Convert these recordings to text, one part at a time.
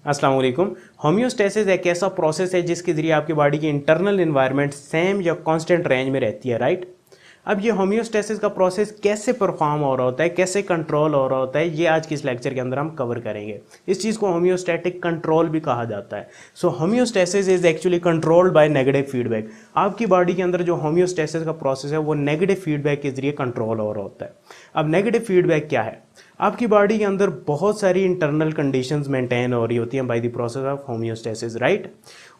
अस्सलाम वालेकुम। होम्योस्टेसिस एक ऐसा प्रोसेस है जिसके ज़रिए आपकी बॉडी की इंटरनल इन्वायरमेंट सेम या कांस्टेंट रेंज में रहती है, राइट। अब ये होम्योस्टेसिस का प्रोसेस कैसे परफॉर्म हो रहा होता है, कैसे कंट्रोल हो रहा होता है, ये आज की इस लेक्चर के अंदर हम कवर करेंगे। इस चीज़ को होम्योस्टैटिक कंट्रोल भी कहा जाता है। So homeostasis is actually controlled by negative feedback. आपकी बॉडी के अंदर जो होम्योस्टेसिस का प्रोसेस है वो नेगेटिव फीडबैक के जरिए कंट्रोल हो रहा होता है। अब नेगेटिव फीडबैक क्या है? आपकी बॉडी के अंदर बहुत सारी इंटरनल कंडीशंस मेंटेन हो रही होती हैं by the process of homeostasis, right.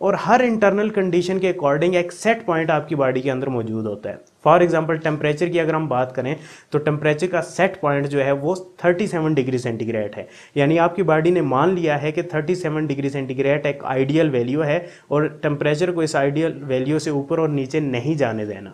और हर इंटरनल कंडीशन के अकॉर्डिंग एक सेट पॉइंट आपकी बॉडी के अंदर मौजूद होता है। फॉर एग्जांपल टेम्परेचर की अगर हम बात करें तो टेम्परेचर का सेट पॉइंट जो है वो 37 डिग्री सेंटीग्रेड है। यानी आपकी बॉडी ने मान लिया है कि 37 डिग्री सेंटीग्रेड एक आइडियल वैल्यू है और टेम्परेचर को इस आइडियल वैल्यू से ऊपर और नीचे नहीं जाने देना।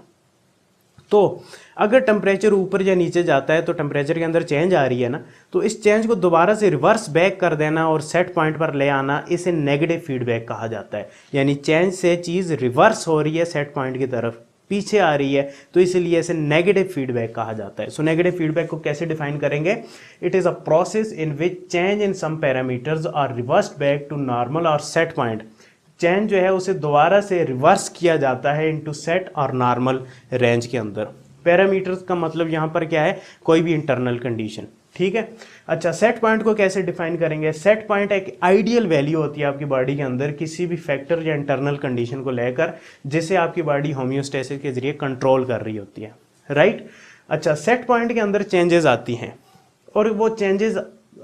तो अगर टेम्परेचर ऊपर या नीचे जाता है तो टेम्परेचर के अंदर चेंज आ रही है ना, तो इस चेंज को दोबारा से रिवर्स बैक कर देना और सेट पॉइंट पर ले आना, इसे नेगेटिव फीडबैक कहा जाता है। यानी चेंज से चीज़ रिवर्स हो रही है, सेट पॉइंट की तरफ पीछे आ रही है, तो इसलिए इसे नेगेटिव फीडबैक कहा जाता है। सो नेगेटिव फीडबैक को कैसे डिफाइन करेंगे? It is a process in which change in some parameters are reversed back to normal और सेट पॉइंट। चेंज जो है उसे दोबारा से रिवर्स किया जाता है इनटू सेट और नॉर्मल रेंज के अंदर। पैरामीटर्स का मतलब यहाँ पर क्या है? कोई भी इंटरनल कंडीशन, ठीक है। अच्छा, सेट पॉइंट को कैसे डिफाइन करेंगे? सेट पॉइंट एक आइडियल वैल्यू होती है आपकी बॉडी के अंदर किसी भी फैक्टर या इंटरनल कंडीशन को लेकर, जिसे आपकी बॉडी होम्योस्टेसिस के जरिए कंट्रोल कर रही होती है, राइट। अच्छा, सेट पॉइंट के अंदर चेंजेस आती हैं और वो चेंजेस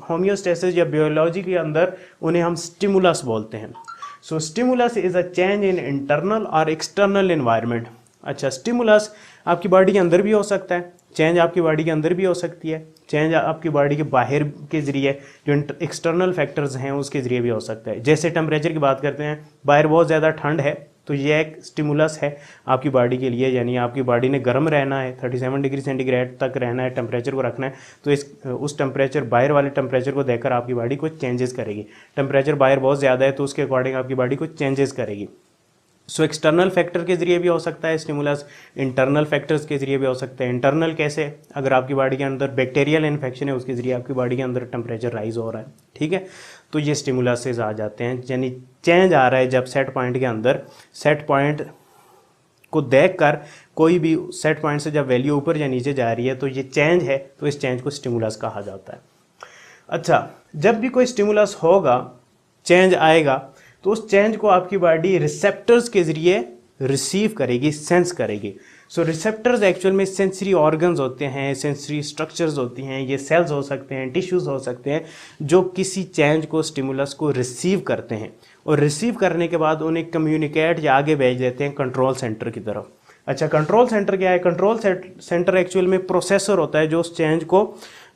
होम्योस्टेसिस या बायोलॉजी के अंदर उन्हें हम स्टिमुलस बोलते हैं। So stimulus is a change in internal और एक्सटर्नल एनवायरनमेंट। अच्छा, स्टिमुलस आपकी बॉडी के अंदर भी हो सकता है, चेंज आपकी बॉडी के अंदर भी हो सकती है, चेंज आपकी बॉडी के बाहर के जरिए जो एक्सटर्नल फैक्टर्स हैं उसके जरिए भी हो सकता है। जैसे टेम्परेचर की बात करते हैं, बाहर बहुत ज़्यादा ठंड है तो ये एक स्टिमुलस है आपकी बॉडी के लिए, यानी आपकी बॉडी ने गर्म रहना है, 37 डिग्री सेंटीग्रेड तक रहना है, टेम्परेचर को रखना है, तो उस टेम्परेचर बाहर वाले टेम्परेचर को देखकर आपकी बॉडी कुछ चेंजेस करेगी। टेम्परेचर बाहर बहुत ज़्यादा है तो उसके अकॉर्डिंग आपकी बॉडी कुछ चेंजेस करेगी। सो एक्सटर्नल फैक्टर के जरिए भी हो सकता है स्टिमुलस, इंटरनल फैक्टर्स के जरिए भी हो सकता है। इंटरनल कैसे? अगर आपकी बॉडी के अंदर बैक्टीरियल इन्फेक्शन है उसके जरिए आपकी बॉडी के अंदर टेम्परेचर राइज हो रहा है, ठीक है, तो ये स्टिमुलसेस आ जाते हैं। यानी चेंज आ रहा है जब सेट पॉइंट के अंदर, सेट पॉइंट को देखकर कोई भी सेट पॉइंट से जब वैल्यू ऊपर या नीचे जा रही है तो ये चेंज है, तो इस चेंज को स्टिमुलस कहा जाता है। अच्छा, जब भी कोई स्टिमुलस होगा, चेंज आएगा, तो उस चेंज को आपकी बॉडी रिसेप्टर्स के जरिए रिसीव करेगी, सेंस करेगी। सो रिसेप्टर्स एक्चुअल में सेंसरी ऑर्गन्स होते हैं, सेंसरी स्ट्रक्चर्स होती हैं, ये सेल्स हो सकते हैं, टिश्यूज हो सकते हैं, जो किसी चेंज को, स्टिमुलस को रिसीव करते हैं और रिसीव करने के बाद उन्हें कम्युनिकेट या आगे भेज देते हैं कंट्रोल सेंटर की तरफ। अच्छा, कंट्रोल सेंटर क्या है? कंट्रोल सेंटर एक्चुअल में प्रोसेसर होता है जो उस चेंज को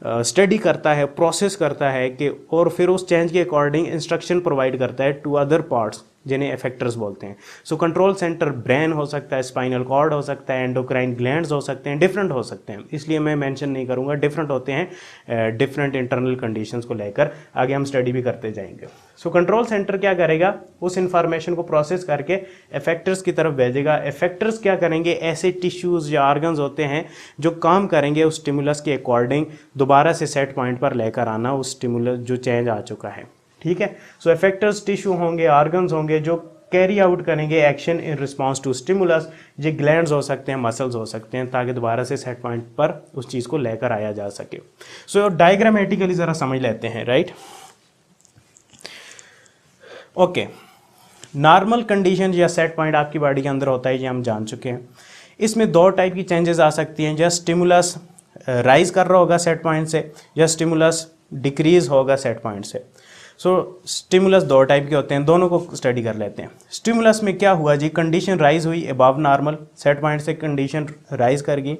स्टडी करता है, प्रोसेस करता है कि और फिर उस चेंज के अकॉर्डिंग इंस्ट्रक्शन प्रोवाइड करता है टू अदर पार्ट्स, जिन्हें इफेक्टर्स बोलते हैं। सो कंट्रोल सेंटर ब्रेन हो सकता है, स्पाइनल कॉर्ड हो सकता है, एंडोक्राइन ग्लैंड्स हो सकते हैं, डिफरेंट हो सकते हैं, इसलिए मैं मेंशन नहीं करूंगा, डिफरेंट होते हैं डिफरेंट इंटरनल कंडीशंस को लेकर, आगे हम स्टडी भी करते जाएंगे। सो कंट्रोल सेंटर क्या करेगा? उस इंफॉर्मेशन को प्रोसेस करके इफेक्टर्स की तरफ भेजेगा। इफेक्टर्स क्या करेंगे? ऐसे टिश्यूज़ या ऑर्गन्स होते हैं जो काम करेंगे उस स्टिमुलस के अकॉर्डिंग दोबारा से सेट पॉइंट पर लेकर आना उस स्टिमुलस जो चेंज आ चुका है, ठीक है। सो इफेक्टर्स टिश्यू होंगे, ऑर्गन्स होंगे जो कैरी आउट करेंगे action in response to stimulus. ये ग्लैंड्स हो सकते हैं, मसल्स हो सकते हैं, ताकि दोबारा से सेट पॉइंट पर उस चीज़ को लेकर आया जा सके। सो डायग्रामेटिकली ज़रा समझ लेते हैं, राइट। ओके, नॉर्मल कंडीशन या सेट पॉइंट आपकी बॉडी के अंदर होता है, ये हम जान चुके हैं। इसमें दो टाइप की चेंजेस आ सकती हैं, या स्टिमुलस राइज कर रहा होगा सेट पॉइंट से, या स्टिमुलस डिक्रीज होगा सेट पॉइंट से। सो स्टिमुलस दो टाइप के होते हैं, दोनों को स्टडी कर लेते हैं। स्टिमुलस में क्या हुआ जी? कंडीशन राइज हुई अबव नॉर्मल, सेट पॉइंट से कंडीशन राइज कर गई।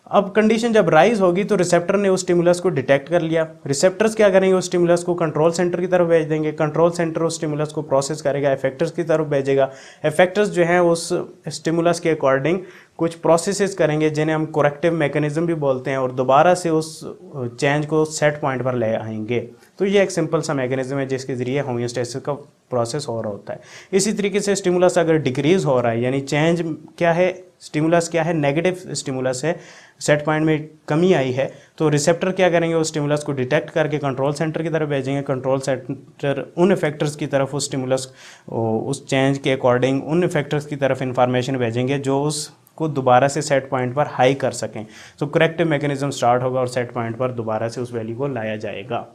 अब कंडीशन जब राइज होगी तो रिसेप्टर ने उस स्टिमुलस को डिटेक्ट कर लिया। रिसेप्टर्स क्या करेंगे? उस स्टिमुलस को कंट्रोल सेंटर की तरफ भेज देंगे, कंट्रोल सेंटर उस स्टिमुलस को प्रोसेस करेगा, इफेक्टर्स की तरफ भेजेगा। इफेक्टर्स जो हैं उस स्टिमुलस के अकॉर्डिंग कुछ प्रोसेसेस करेंगे जिन्हें हम करेक्टिव मैकेनिज्म भी बोलते हैं, और दोबारा से उस चेंज को सेट पॉइंट पर ले आएंगे। तो ये एक सिंपल सा मैकेनिज्म है जिसके ज़रिए होम्योस्टेसिस का प्रोसेस हो रहा होता है। इसी तरीके से स्टिमुलस अगर डिक्रीज़ हो रहा है, यानी चेंज क्या है, स्टिमुलस क्या है, नेगेटिव स्टिमुलस है, सेट पॉइंट में कमी आई है, तो रिसेप्टर क्या करेंगे, उस स्टिमुलस को डिटेक्ट करके कंट्रोल सेंटर की तरफ भेजेंगे। कंट्रोल सेंटर उन इफेक्टर्स की तरफ उस स्टिमुलस उस चेंज के अकॉर्डिंग उन इफेक्टर्स की तरफ इंफॉर्मेशन भेजेंगे जो उसको दोबारा से सेट पॉइंट पर हाई कर सकें। तो करेक्टिव मैकेनिज्म स्टार्ट होगा और सेट पॉइंट पर दोबारा से उस वैल्यू को लाया जाएगा।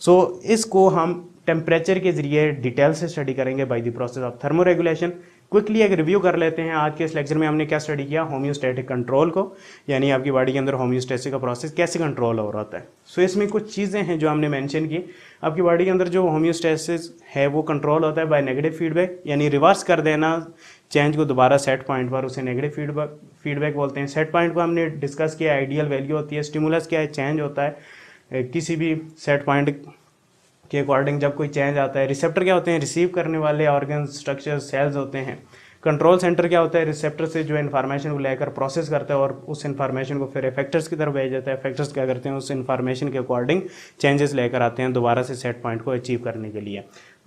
सो इसको हम टेम्परेचर के ज़रिए डिटेल से स्टडी करेंगे by the process of thermoregulation. Quickly एक रिव्यू कर लेते हैं। आज के इस लेक्चर में हमने क्या स्टडी किया, होम्योस्टैटिक कंट्रोल को, यानी आपकी बॉडी के अंदर होम्योस्टेसिस का प्रोसेस कैसे कंट्रोल हो रहा होता है। सो इसमें कुछ चीज़ें हैं जो हमने मेंशन की। आपकी बॉडी के अंदर जो होम्योस्टेसिस है वो कंट्रोल होता है बाय नेगेटिव फीडबैक, यानी रिवर्स कर देना चेंज को दोबारा सेट पॉइंट पर, उसे नेगेटिव फीडबैक बोलते हैं। सेट पॉइंट को हमने डिस्कस किया, आइडियल वैल्यू होती है। स्टिमुलस क्या है, चेंज होता है किसी भी सेट पॉइंट के अकॉर्डिंग जब कोई चेंज आता है। रिसेप्टर क्या होते हैं, रिसीव करने वाले ऑर्गन स्ट्रक्चर सेल्स होते हैं। कंट्रोल सेंटर क्या होता है, रिसेप्टर से जो इन्फॉर्मेशन को लेकर प्रोसेस करता है और उस इन्फॉर्मेशन को फिर इफेक्टर्स की तरफ भेज देता है। इफेक्टर्स क्या करते हैं, उस इन्फॉर्मेशन के अकॉर्डिंग चेंजेस लेकर आते हैं दोबारा से सेट पॉइंट को अचीव करने के लिए।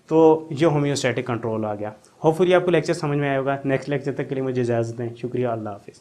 तो ये होम्योस्टैटिक कंट्रोल आ गया। होपफुली आपको लेक्चर समझ में आया होगा। नेक्स्ट लेक्चर तक के लिए मुझे इजाज़त दें। शुक्रिया, अल्लाह हाफिज़।